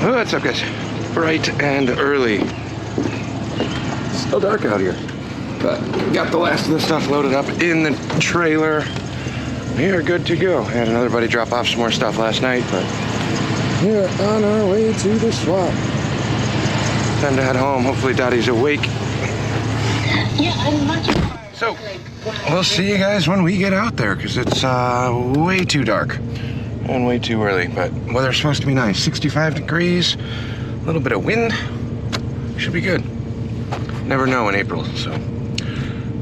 Oh, what's up, guys? Bright and early. Still dark out here, but got the last of the stuff loaded up in the trailer. We are good to go. Had another buddy drop off some more stuff last night, but we are on our way to the swap. Time to head home. Hopefully Dottie's awake. Yeah, I'm much. So, we'll see you guys when we get out there, because it's way too dark and way too early, but weather's supposed to be nice. 65 degrees, a little bit of wind. Should be good. Never know in April, so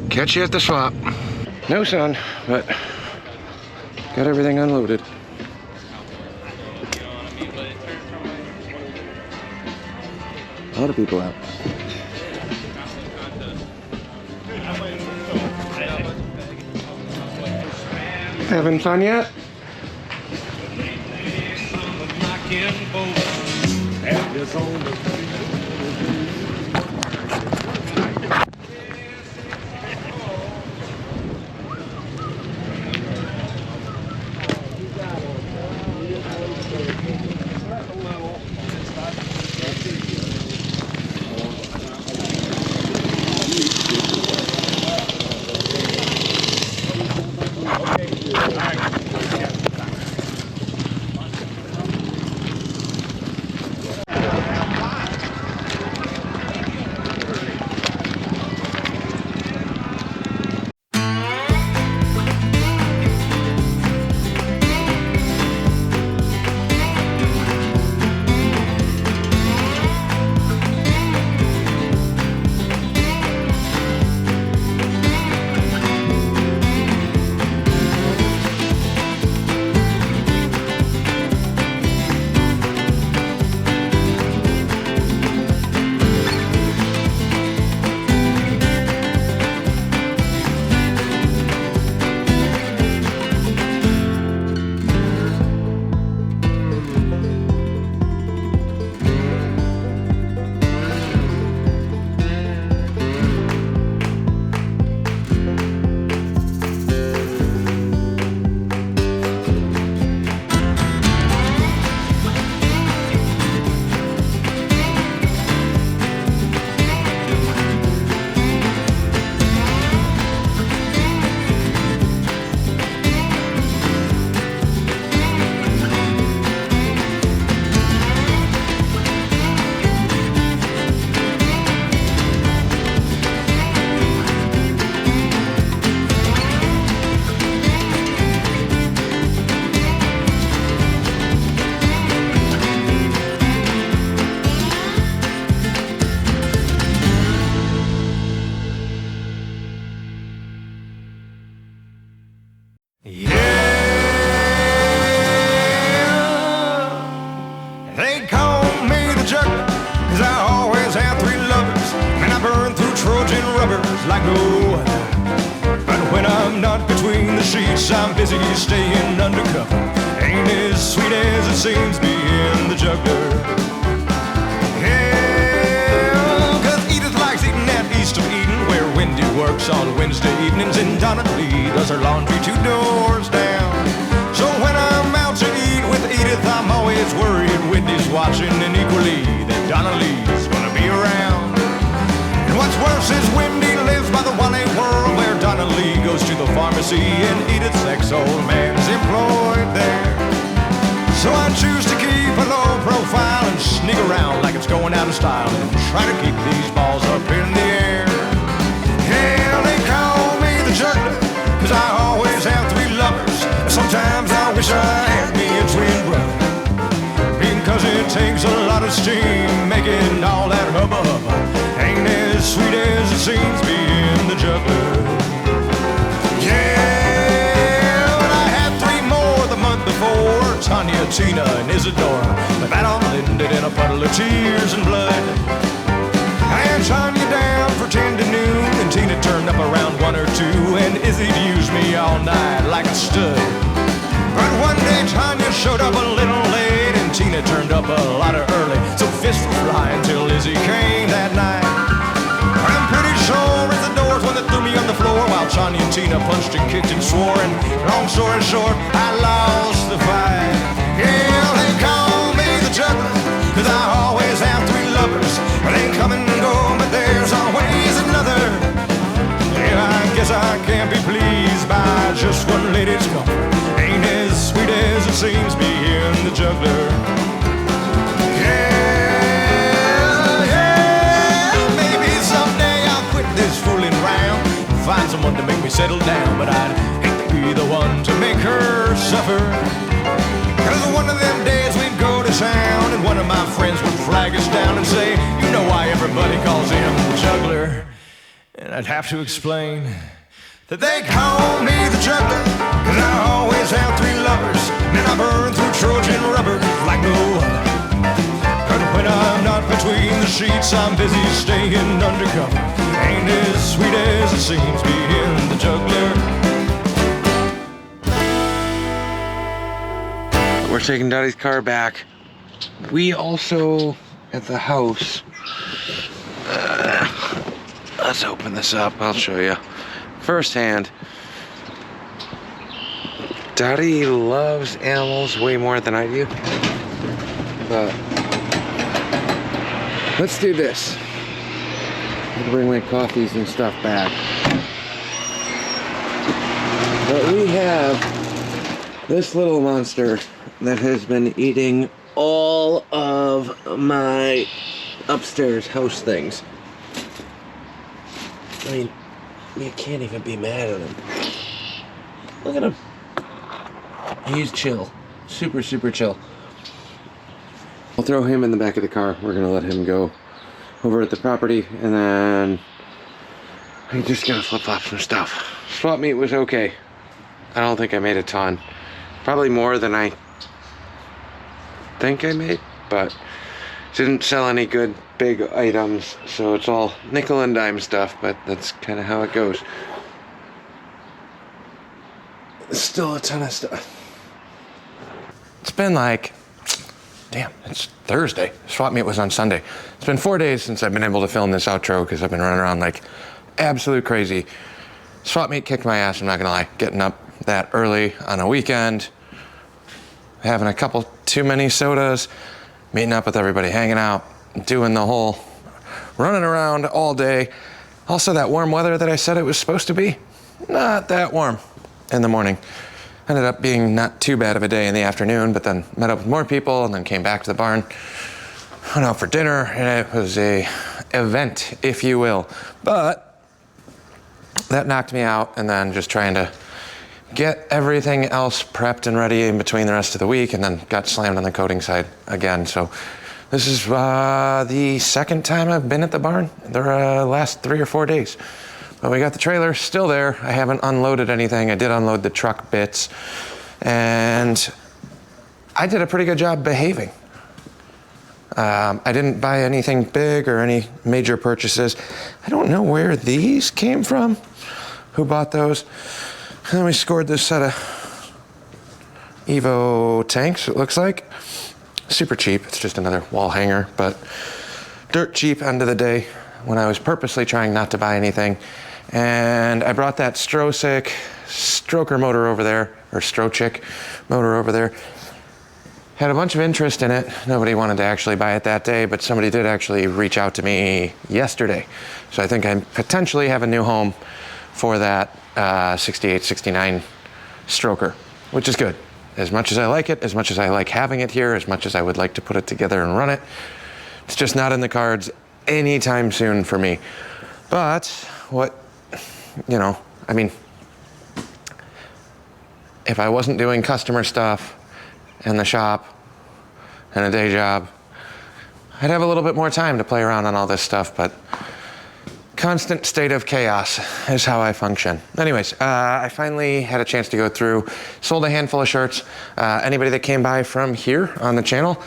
catch you at the swap. No sun, but got everything unloaded. A lot of people out. Having fun yet? I'm busy staying undercover. Ain't as sweet as it seems being the juggler. Yeah, 'cause Edith likes eating at East of Eden, where Wendy works on Wednesday evenings, and Donna Lee does her laundry 2 doors down. So when I'm out to eat with Edith, I'm always worried Wendy's watching, and equally that Donna Lee's gonna be around. And what's worse is Wendy lives by the Walneck world, where Donna Lee goes to the pharmacy and Edith's ex-old man's employed there. So I choose to keep a low profile and sneak around like it's going out of style, and try to keep these balls up in the air. Hell, they call me the juggler, 'cause I always have 3 lovers. Sometimes I wish I had me a twin brother, because it takes a lot of steam making all that hubba hubba. Ain't as sweet as it seems being the juggler. Yeah, but I had 3 more the month before, Tanya, Tina, and Isadora, but that all ended in a puddle of tears and blood. I had Tanya down for 10 to noon, and Tina turned up around 1 or 2, and Izzy used me all night like a stud. But one day Tanya showed up a little late, and Tina turned up a lot early, so fists were flying till Izzy came that night. I'm pretty sure it's the doors when they threw me on the floor, while Tanya and Tina punched and kicked and swore, and long story short, I lost the fight. Yeah, they call me the juggler, 'cause I seems, being the juggler. Maybe someday I'll quit this fooling round, find someone to make me settle down, but I'd hate to be the one to make her suffer. Cause one of them days we'd go to town and one of my friends would flag us down and say, you know why everybody calls him the juggler? And I'd have to explain that they call me the juggler, cause I always have 3 lovers, and I burn through Trojan rubber like no other. But when I'm not between the sheets, I'm busy staying undercover. Ain't as sweet as it seems, being the juggler. We're taking Daddy's car back. We also, at the house, let's open this up, I'll show you. Firsthand, Daddy loves animals way more than I do. But let's do this. I'll bring my coffees and stuff back. But we have this little monster that has been eating all of my upstairs house things. I mean, you can't even be mad at him. Look at him. He's chill. Super, super chill. I'll throw him in the back of the car. We're gonna let him go over at the property, and then I'm just gonna flip-flop some stuff. Swap meet was okay. I don't think I made a ton. Probably more than I think I made, but didn't sell any good big items, so it's all nickel and dime stuff, but that's kind of how it goes. Still a ton of stuff. It's been like, damn, it's Thursday. Swap meet was on Sunday. It's been 4 days since I've been able to film this outro because I've been running around like absolute crazy. Swap meet kicked my ass, I'm not gonna lie. Getting up that early on a weekend, having a couple too many sodas, meeting up with everybody, hanging out, doing the whole running around all day. Also that warm weather that I said it was supposed to be, not that warm in the morning. Ended up being not too bad of a day in the afternoon, but then met up with more people and then came back to the barn, went out for dinner, and it was a event, if you will. But that knocked me out, and then just trying to get everything else prepped and ready in between the rest of the week, and then got slammed on the coating side again. So this is the second time I've been at the barn the last 3 or 4 days. But we got the trailer still there. I haven't unloaded anything. I did unload the truck bits, and I did a pretty good job behaving. I didn't buy anything big or any major purchases. I don't know where these came from, who bought those. And then we scored this set of Evo tanks, it looks like. Super cheap, it's just another wall hanger, but dirt cheap end of the day when I was purposely trying not to buy anything. And I brought that Strosic stroker motor over there, or Strochick motor over there. Had a bunch of interest in it. Nobody wanted to actually buy it that day, but somebody did actually reach out to me yesterday. So I think I potentially have a new home for that 68, 69 stroker, which is good. As much as I like it, as much as I like having it here, as much as I would like to put it together and run it, it's just not in the cards anytime soon for me. But what, you know, I mean, if I wasn't doing customer stuff in the shop and a day job, I'd have a little bit more time to play around on all this stuff, but constant state of chaos is how I function. Anyways, I finally had a chance to go through, sold a handful of shirts. Anybody that came by from here on the channel,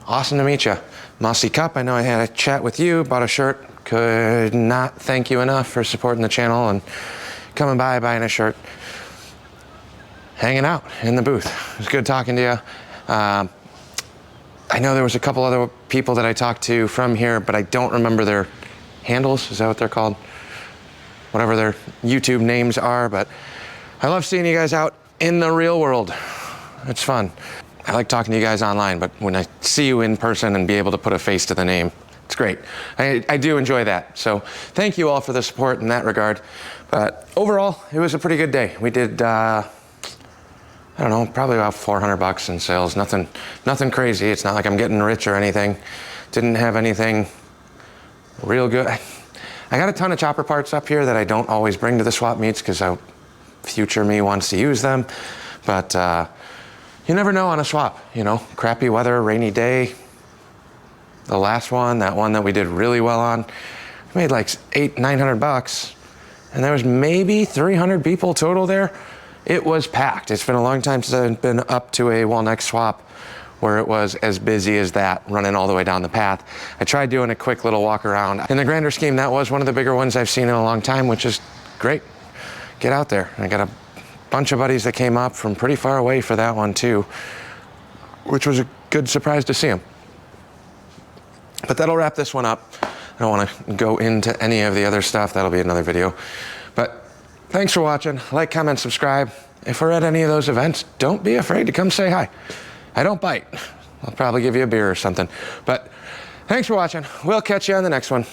awesome to meet you. Mossy Cup, I know I had a chat with you, bought a shirt. Could not thank you enough for supporting the channel and coming by, buying a shirt, hanging out in the booth. It was good talking to you. I know there was a couple other people that I talked to from here, but I don't remember their handles. Is that what they're called? Whatever their YouTube names are, but I love seeing you guys out in the real world. It's fun. I like talking to you guys online, but when I see you in person and be able to put a face to the name, it's great. I do enjoy that. So thank you all for the support in that regard. But overall, it was a pretty good day. We did, I I don't know, probably about 400 bucks in sales. Nothing crazy. It's not like I'm getting rich or anything. Didn't have anything real good. I got a ton of chopper parts up here that I don't always bring to the swap meets because future me wants to use them. But you never know on a swap, you know, crappy weather, rainy day. The last one, that one that we did really well on, we made like $900 bucks, and there was maybe 300 people total there. It was packed. It's been a long time since I've been up to a Walneck swap where it was as busy as that, running all the way down the path. I tried doing a quick little walk around. In the grander scheme, that was one of the bigger ones I've seen in a long time, which is great. Get out there. I got a bunch of buddies that came up from pretty far away for that one too, which was a good surprise to see them. But that'll wrap this one up. I don't want to go into any of the other stuff. That'll be another video. But thanks for watching. Like, comment, subscribe. If we're at any of those events, don't be afraid to come say hi. I don't bite. I'll probably give you a beer or something. But thanks for watching. We'll catch you on the next one.